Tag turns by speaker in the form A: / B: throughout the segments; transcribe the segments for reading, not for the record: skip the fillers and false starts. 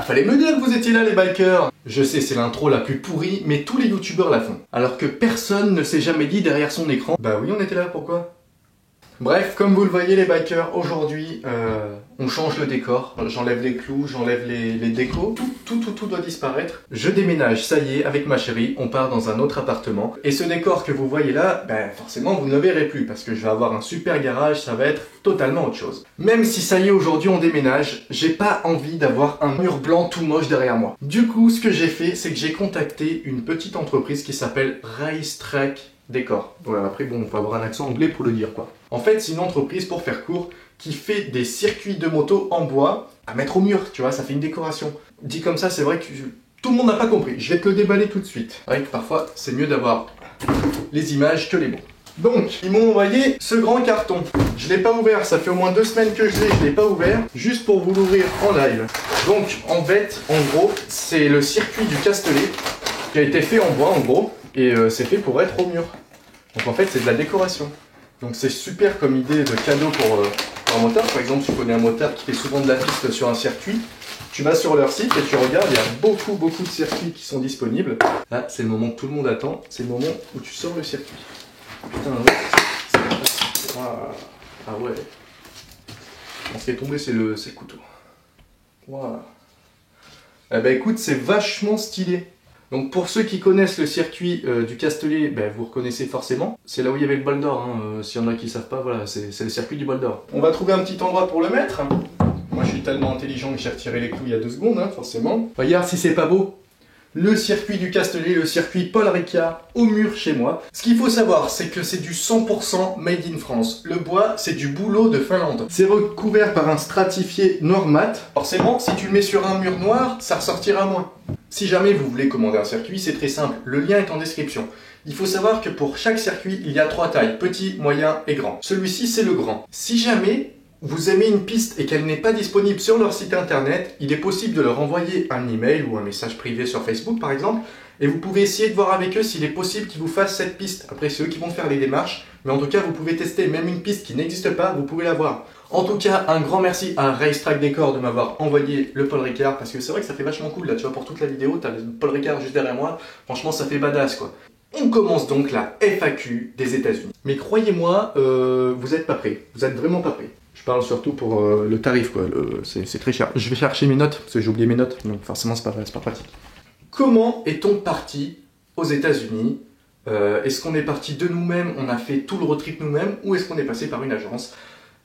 A: fallait me dire que vous étiez là les bikers. Je sais, c'est l'intro la plus pourrie, mais tous les youtubeurs la font. Alors que personne ne s'est jamais dit derrière son écran, bah oui on était là, pourquoi? Bref, comme vous le voyez les bikers, aujourd'hui on change le décor, j'enlève les clous, j'enlève les décos, tout doit disparaître. Je déménage, ça y est, avec ma chérie, on part dans un autre appartement. Et ce décor que vous voyez là, ben forcément vous ne le verrez plus, parce que je vais avoir un super garage, ça va être totalement autre chose. Même si ça y est, aujourd'hui on déménage, j'ai pas envie d'avoir un mur blanc tout moche derrière moi. Du coup, ce que j'ai fait, c'est que j'ai contacté une petite entreprise qui s'appelle Racetrack Décor. Voilà, après bon, on peut avoir un accent anglais pour le dire quoi. En fait, c'est une entreprise, pour faire court, qui fait des circuits de moto en bois à mettre au mur, tu vois, ça fait une décoration. Dit comme ça, c'est vrai que tout le monde n'a pas compris. Je vais te le déballer tout de suite. C'est vrai que parfois, c'est mieux d'avoir les images que les mots. Donc, ils m'ont envoyé ce grand carton. Je l'ai pas ouvert, ça fait au moins 2 semaines que je l'ai pas ouvert, juste pour vous l'ouvrir en live. Donc, en fait, en gros, c'est le circuit du Castellet qui a été fait en bois, en gros, et c'est fait pour être au mur. Donc en fait, c'est de la décoration. Donc c'est super comme idée de cadeau pour un motard. Par exemple, tu connais un motard qui fait souvent de la piste sur un circuit. Tu vas sur leur site et tu regardes, il y a beaucoup de circuits qui sont disponibles. Là, c'est le moment que tout le monde attend. C'est le moment où tu sors le circuit. Putain, ouais. Ah ouais. Ce qui est tombé, c'est le couteau. Wow. Eh ben écoute, c'est vachement stylé. Donc pour ceux qui connaissent le circuit du Castellet, ben, vous reconnaissez forcément. C'est là où il y avait le bol d'or, hein. S'il y en a qui ne savent pas, voilà, c'est le circuit du bol d'or. On va trouver un petit endroit pour le mettre. Moi je suis tellement intelligent que j'ai retiré les clous il y a 2 secondes, hein, forcément. Regarde si c'est pas beau. Le circuit du Castellet, le circuit Paul Ricard, au mur chez moi. Ce qu'il faut savoir, c'est que c'est du 100% made in France. Le bois, c'est du boulot de Finlande. C'est recouvert par un stratifié noir mat. Forcément, si tu le mets sur un mur noir, ça ressortira moins. Si jamais vous voulez commander un circuit, c'est très simple. Le lien est en description. Il faut savoir que pour chaque circuit, il y a 3 tailles, petit, moyen et grand. Celui-ci, c'est le grand. Si jamais vous aimez une piste et qu'elle n'est pas disponible sur leur site internet, il est possible de leur envoyer un email ou un message privé sur Facebook par exemple, et vous pouvez essayer de voir avec eux s'il est possible qu'ils vous fassent cette piste. Après, c'est eux qui vont faire les démarches, mais en tout cas, vous pouvez tester même une piste qui n'existe pas, vous pouvez la voir. En tout cas, un grand merci à Racetrack Décor de m'avoir envoyé le Paul Ricard, parce que c'est vrai que ça fait vachement cool, là, tu vois, pour toute la vidéo, t'as le Paul Ricard juste derrière moi, franchement, ça fait badass, quoi. On commence donc la FAQ des États-Unis. Mais croyez-moi, vous êtes pas prêts, vous êtes vraiment pas prêts. Je parle surtout pour le tarif, quoi, c'est très cher. Je vais chercher mes notes, parce que j'ai oublié mes notes, donc forcément c'est pas pratique. Comment est-on parti aux États-Unis? Est-ce qu'on est parti de nous-mêmes, on a fait tout le road trip nous-mêmes, ou est-ce qu'on est passé par une agence?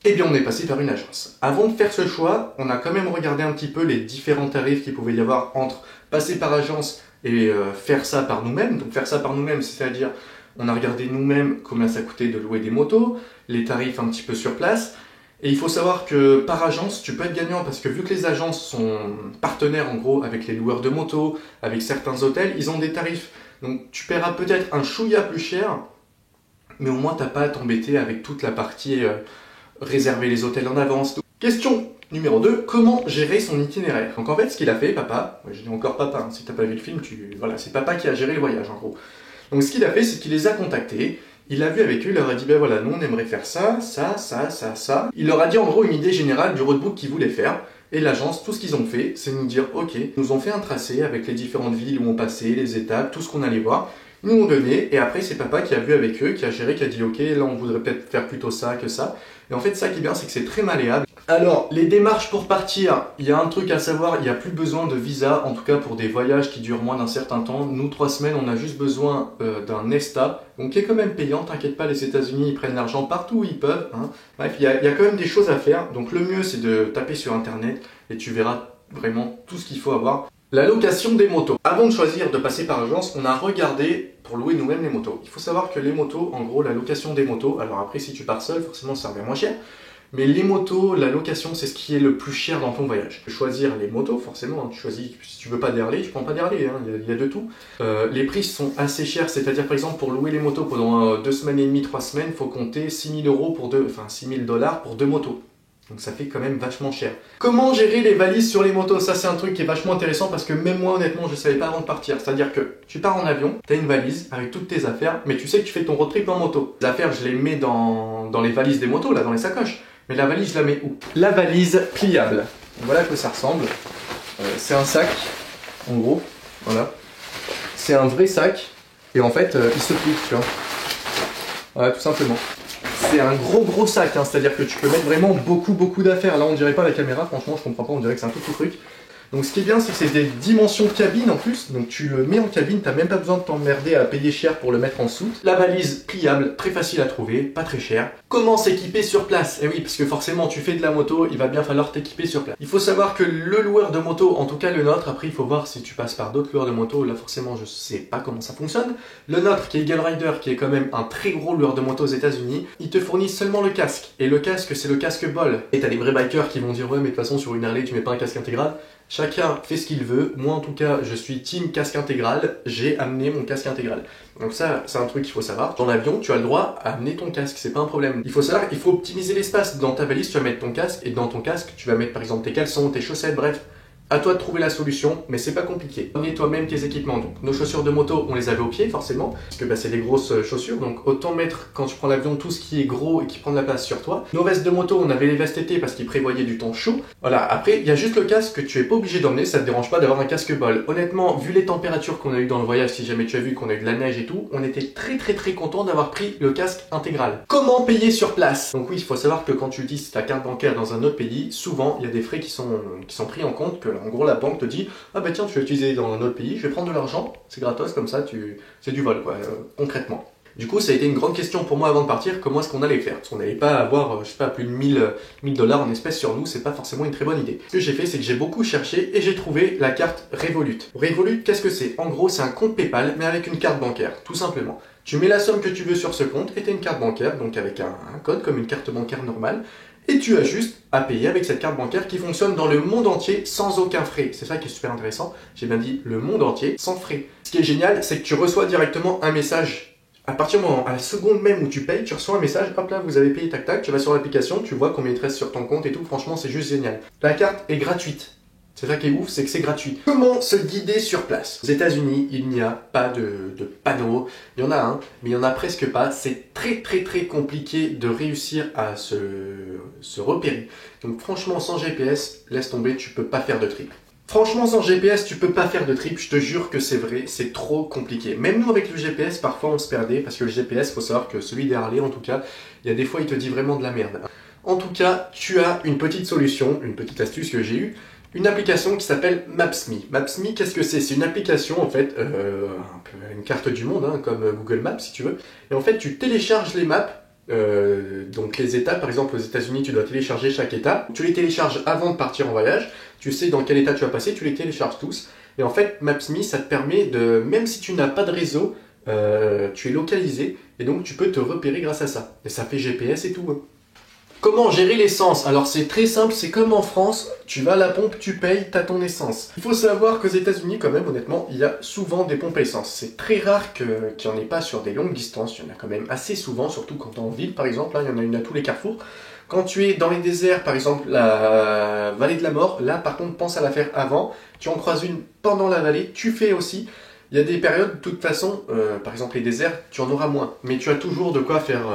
A: Eh bien on est passé par une agence. Avant de faire ce choix, on a quand même regardé un petit peu les différents tarifs qu'il pouvait y avoir entre passer par agence et faire ça par nous-mêmes. Donc faire ça par nous-mêmes, c'est-à-dire on a regardé nous-mêmes combien ça coûtait de louer des motos, les tarifs un petit peu sur place. Et il faut savoir que par agence, tu peux être gagnant parce que vu que les agences sont partenaires en gros avec les loueurs de motos, avec certains hôtels, ils ont des tarifs. Donc tu paieras peut-être un chouïa plus cher, mais au moins t'as pas à t'embêter avec toute la partie réserver les hôtels en avance. Question numéro 2, comment gérer son itinéraire? Donc en fait ce qu'il a fait, papa, je dis encore papa, hein, si t'as pas vu le film, voilà, c'est papa qui a géré le voyage en gros. Donc ce qu'il a fait, c'est qu'il les a contactés. Il a vu avec eux, il leur a dit, ben voilà, nous on aimerait faire ça, ça, ça, ça, ça. Il leur a dit en gros une idée générale du roadbook qu'ils voulaient faire. Et l'agence, tout ce qu'ils ont fait, c'est nous dire, ok, ils nous ont fait un tracé avec les différentes villes où on passait, les étapes, tout ce qu'on allait voir. Ils nous ont donné, et après c'est papa qui a vu avec eux, qui a géré, qui a dit, ok, là on voudrait peut-être faire plutôt ça que ça. Et en fait, ça qui est bien, c'est que c'est très malléable. Alors, les démarches pour partir, il y a un truc à savoir, il n'y a plus besoin de visa, en tout cas pour des voyages qui durent moins d'un certain temps. Nous, 3 semaines, on a juste besoin d'un ESTA, donc qui est quand même payant, t'inquiète pas, les États-Unis ils prennent l'argent partout où ils peuvent. Hein. Bref, il y a quand même des choses à faire, donc le mieux c'est de taper sur internet et tu verras vraiment tout ce qu'il faut avoir. La location des motos. Avant de choisir de passer par agence, on a regardé pour louer nous-mêmes les motos. Il faut savoir que les motos, en gros, la location des motos, alors après si tu pars seul, forcément ça revient moins cher, mais les motos, la location, c'est ce qui est le plus cher dans ton voyage. Tu peux choisir les motos, forcément, hein. Tu choisis, si tu veux pas d'Harley, tu prends pas d'Harley, hein. Il y a de tout. Les prix sont assez chers, c'est-à-dire par exemple pour louer les motos pendant 2 semaines et demie, 3 semaines, il faut compter 6 000 € pour 6 000 $ pour 2 motos. Donc ça fait quand même vachement cher. Comment gérer les valises sur les motos? Ça c'est un truc qui est vachement intéressant parce que même moi honnêtement je savais pas avant de partir. C'est-à-dire que tu pars en avion, tu as une valise avec toutes tes affaires, mais tu sais que tu fais ton road trip en moto. Les affaires je les mets dans les valises des motos, là dans les sacoches. Mais la valise je la mets où? La valise pliable. Voilà à quoi ça ressemble. C'est un sac, en gros, voilà. C'est un vrai sac, et en fait, il se plie, tu vois. Voilà, tout simplement. C'est un gros sac, hein, c'est-à-dire que tu peux mettre vraiment beaucoup d'affaires. Là, on dirait pas la caméra, franchement, je comprends pas, on dirait que c'est un tout petit truc. Donc ce qui est bien, c'est que c'est des dimensions cabine en plus, donc tu le mets en cabine, t'as même pas besoin de t'emmerder à payer cher pour le mettre en soute. La valise pliable, très facile à trouver, pas très cher. Comment s'équiper sur place? Eh oui, parce que forcément tu fais de la moto, il va bien falloir t'équiper sur place. Il faut savoir que le loueur de moto, en tout cas le nôtre, après il faut voir si tu passes par d'autres loueurs de moto, là forcément je sais pas comment ça fonctionne. Le nôtre qui est Eagle Rider, qui est quand même un très gros loueur de moto aux États-Unis, il te fournit seulement le casque. Et le casque, c'est le casque bol. Et t'as les vrais bikers qui vont dire ouais mais de toute façon sur une Harley tu mets pas un casque intégral. Chacun fait ce qu'il veut. Moi, en tout cas, je suis team casque intégral. J'ai amené mon casque intégral. Donc ça, c'est un truc qu'il faut savoir. Dans l'avion, tu as le droit à amener ton casque. C'est pas un problème. Il faut savoir, il faut optimiser l'espace. Dans ta valise, tu vas mettre ton casque. Et dans ton casque, tu vas mettre par exemple tes caleçons, tes chaussettes, bref. À toi de trouver la solution, mais c'est pas compliqué. Prenez toi-même tes équipements. Donc, nos chaussures de moto, on les avait au pied, forcément, parce que c'est des grosses chaussures. Donc, autant mettre, quand tu prends l'avion, tout ce qui est gros et qui prend de la place sur toi. Nos vestes de moto, on avait les vestes été parce qu'ils prévoyaient du temps chaud. Voilà, après, il y a juste le casque que tu es pas obligé d'emmener, ça te dérange pas d'avoir un casque bol. Honnêtement, vu les températures qu'on a eu dans le voyage, si jamais tu as vu qu'on a eu de la neige et tout, on était très content d'avoir pris le casque intégral. Comment payer sur place? Donc oui, il faut savoir que quand tu utilises ta carte bancaire dans un autre pays, souvent, il y a des frais qui sont pris en compte, que en gros, la banque te dit ah bah tiens, tu vas utiliser dans un autre pays, je vais prendre de l'argent, c'est gratos, comme ça, c'est du vol, quoi, concrètement. Du coup, ça a été une grande question pour moi avant de partir, comment est-ce qu'on allait faire? Parce qu'on n'allait pas avoir, je sais pas, plus de 1000 $ en espèces sur nous, c'est pas forcément une très bonne idée. Ce que j'ai fait, c'est que j'ai beaucoup cherché et j'ai trouvé la carte Revolut. Revolut, qu'est-ce que c'est? En gros, c'est un compte PayPal, mais avec une carte bancaire, tout simplement. Tu mets la somme que tu veux sur ce compte et tu as une carte bancaire, donc avec un code comme une carte bancaire normale. Et tu as juste à payer avec cette carte bancaire qui fonctionne dans le monde entier sans aucun frais. C'est ça qui est super intéressant. J'ai bien dit le monde entier sans frais. Ce qui est génial, c'est que tu reçois directement un message. À partir du moment, à la seconde même où tu payes, tu reçois un message, hop là, vous avez payé, tac tac, tu vas sur l'application, tu vois combien il te reste sur ton compte et tout. Franchement, c'est juste génial. La carte est gratuite. C'est ça qui est ouf, c'est que c'est gratuit. Comment se guider sur place? Aux États-Unis, il n'y a pas de panneau. Il y en a un, mais il n'y en a presque pas. C'est très compliqué de réussir à se repérer. Donc franchement, sans GPS, laisse tomber, tu peux pas faire de trip. Franchement, sans GPS, tu peux pas faire de trip, je te jure que c'est vrai, c'est trop compliqué. Même nous, avec le GPS, parfois on se perdait, parce que le GPS, faut savoir que celui des Harley, en tout cas, il y a des fois, il te dit vraiment de la merde. En tout cas, tu as une petite solution, une petite astuce que j'ai eue. Une application qui s'appelle Maps.me. Maps.me, qu'est-ce que c'est? C'est une application, en fait, un peu une carte du monde, hein, comme Google Maps, si tu veux. Et en fait, tu télécharges les maps, donc les états, par exemple, aux États-Unis, tu dois télécharger chaque état. Tu les télécharges avant de partir en voyage. Tu sais dans quel état tu vas passer, tu les télécharges tous. Et en fait, Maps.me, ça te permet de, même si tu n'as pas de réseau, tu es localisé, et donc tu peux te repérer grâce à ça. Et ça fait GPS et tout, hein. Comment gérer l'essence? Alors c'est très simple, c'est comme en France, tu vas à la pompe, tu payes, t'as ton essence. Il faut savoir qu'aux États-Unis quand même, honnêtement, il y a souvent des pompes à essence. C'est très rare qu'il n'y en ait pas sur des longues distances, il y en a quand même assez souvent, surtout quand t'es en ville par exemple, là il y en a une à tous les carrefours. Quand tu es dans les déserts, par exemple la vallée de la mort, là par contre pense à la faire avant, tu en croises une pendant la vallée, tu fais aussi. Il y a des périodes, de toute façon, par exemple les déserts, tu en auras moins. Mais tu as toujours de quoi faire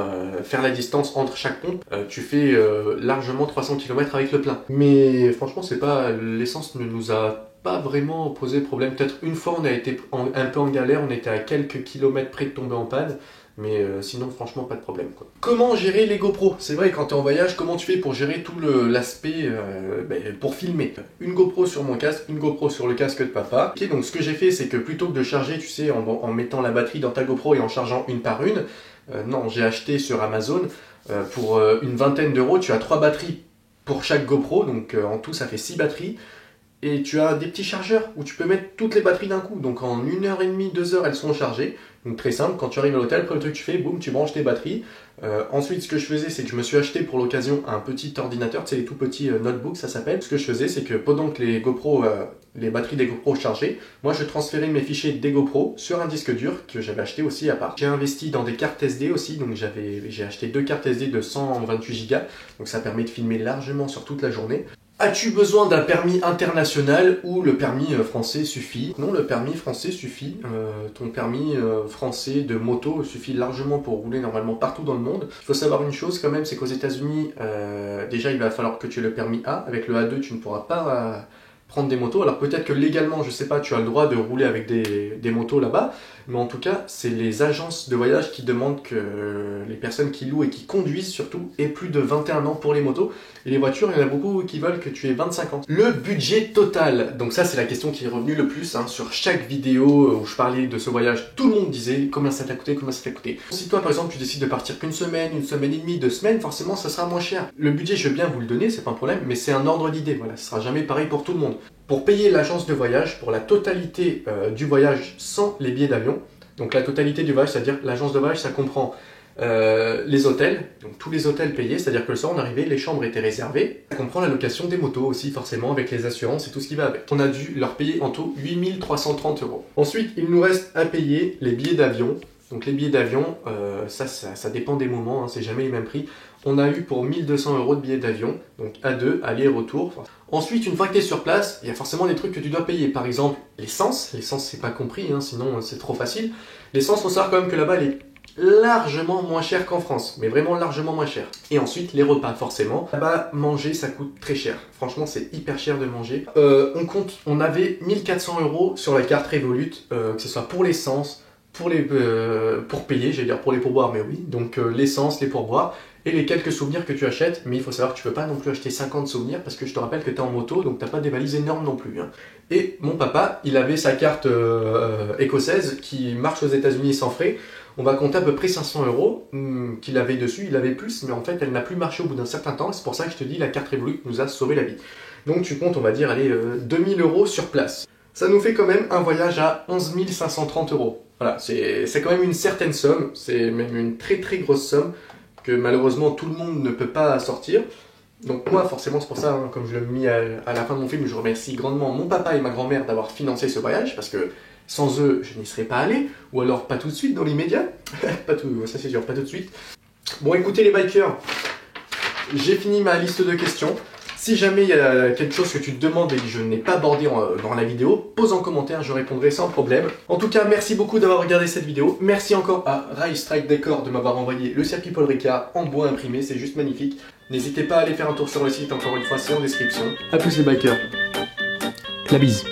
A: la distance entre chaque pompe. Tu fais largement 300 km avec le plein. Mais franchement, c'est pas, l'essence ne nous a pas vraiment posé problème. Peut-être une fois, on a été un peu en galère, on était à quelques kilomètres près de tomber en panne. Mais sinon, franchement, pas de problème, quoi. Comment gérer les GoPro? C'est vrai, quand tu es en voyage, comment tu fais pour gérer tout l'aspect pour filmer? Une GoPro sur mon casque, une GoPro sur le casque de papa. Ok, donc ce que j'ai fait, c'est que plutôt que de charger, tu sais, en mettant la batterie dans ta GoPro et en chargeant une par une, non, j'ai acheté sur Amazon pour une vingtaine d'euros, tu as 3 batteries pour chaque GoPro, donc en tout, ça fait 6 batteries. Et tu as des petits chargeurs où tu peux mettre toutes les batteries d'un coup. Donc en 1h30, 2h, elles sont chargées. Donc très simple, quand tu arrives à l'hôtel, le premier truc que tu fais, boum, tu branches tes batteries. Ensuite, ce que je faisais, c'est que je me suis acheté pour l'occasion un petit ordinateur, tu sais, les tout petits notebooks, ça s'appelle. Ce que je faisais, c'est que pendant que les GoPro, les batteries des GoPro chargeaient, moi je transférais mes fichiers des GoPro sur un disque dur que j'avais acheté aussi à part. J'ai investi dans des cartes SD aussi, donc j'ai acheté 2 cartes SD de 128 Go, donc ça permet de filmer largement sur toute la journée. As-tu besoin d'un permis international ou le permis français suffit? Non, le permis français suffit. Ton permis français de moto suffit largement pour rouler normalement partout dans le monde. Il faut savoir une chose quand même, c'est qu'aux États-Unis, déjà il va falloir que tu aies le permis A. Avec le A2, tu ne pourras pas prendre des motos. Alors peut-être que légalement, je sais pas, tu as le droit de rouler avec des motos là-bas, mais en tout cas, c'est les agences de voyage qui demandent que les personnes qui louent et qui conduisent surtout aient plus de 21 ans pour les motos. Et les voitures, il y en a beaucoup qui veulent que tu aies 25 ans. Le budget total, donc ça c'est la question qui est revenue le plus, hein, sur chaque vidéo où je parlais de ce voyage, tout le monde disait combien ça t'a coûté, combien ça t'a coûté. Si toi par exemple tu décides de partir qu'une semaine et demie, 2 semaines, forcément ça sera moins cher. Le budget je veux bien vous le donner, c'est pas un problème, mais c'est un ordre d'idée, voilà, ce sera jamais pareil pour tout le monde. Pour payer l'agence de voyage, pour la totalité du voyage sans les billets d'avion, donc la totalité du voyage, c'est-à-dire l'agence de voyage ça comprend les hôtels, donc tous les hôtels payés, c'est-à-dire que le soir on arrivait, les chambres étaient réservées. Ça comprend la location des motos aussi forcément, avec les assurances et tout ce qui va avec. On a dû leur payer en tout 8 330 €. Ensuite, il nous reste à payer les billets d'avion. Donc les billets d'avion, ça dépend des moments, hein, c'est jamais les mêmes prix. On a eu pour 1 200 € de billets d'avion, donc à deux, aller-retour. Ensuite, une fois que tu es sur place, il y a forcément des trucs que tu dois payer. Par exemple, l'essence. L'essence, c'est pas compris, hein, sinon c'est trop facile. L'essence, faut savoir quand même que là-bas, elle est largement moins cher qu'en France, mais vraiment largement moins cher. Et ensuite, les repas, forcément. Là-bas, manger, ça coûte très cher. Franchement, c'est hyper cher de manger. On avait 1 400 € sur la carte Revolut, que ce soit pour l'essence, pour payer, j'allais dire pour les pourboires, mais oui. Donc l'essence, les pourboires et les quelques souvenirs que tu achètes. Mais il faut savoir que tu peux pas non plus acheter 50 souvenirs parce que je te rappelle que tu es en moto, donc t'as pas des valises énormes non plus, hein. Et mon papa, il avait sa carte écossaise qui marche aux États-Unis sans frais. On va compter à peu près 500 € qu'il avait dessus. Il avait plus, mais en fait, elle n'a plus marché au bout d'un certain temps. C'est pour ça que je te dis, la carte Revolut nous a sauvé la vie. Donc tu comptes, on va dire, allez, 2000 € sur place. Ça nous fait quand même un voyage à 11 530 €. Voilà, c'est quand même une certaine somme. C'est même une très très grosse somme que malheureusement tout le monde ne peut pas sortir. Donc moi, forcément, c'est pour ça, hein, comme je l'ai mis à la fin de mon film, je remercie grandement mon papa et ma grand-mère d'avoir financé ce voyage, parce que sans eux, je n'y serais pas allé, ou alors pas tout de suite dans l'immédiat. Pas tout, ça c'est sûr, pas tout de suite. Bon, écoutez les bikers, j'ai fini ma liste de questions. Si jamais il y a quelque chose que tu te demandes et que je n'ai pas abordé dans la vidéo, pose en commentaire, je répondrai sans problème. En tout cas, merci beaucoup d'avoir regardé cette vidéo. Merci encore à Rail Strike Decor de m'avoir envoyé le circuit Paul Ricard en bois imprimé, c'est juste magnifique. N'hésitez pas à aller faire un tour sur le site, encore une fois, c'est en description. A tous les bikers. La bise.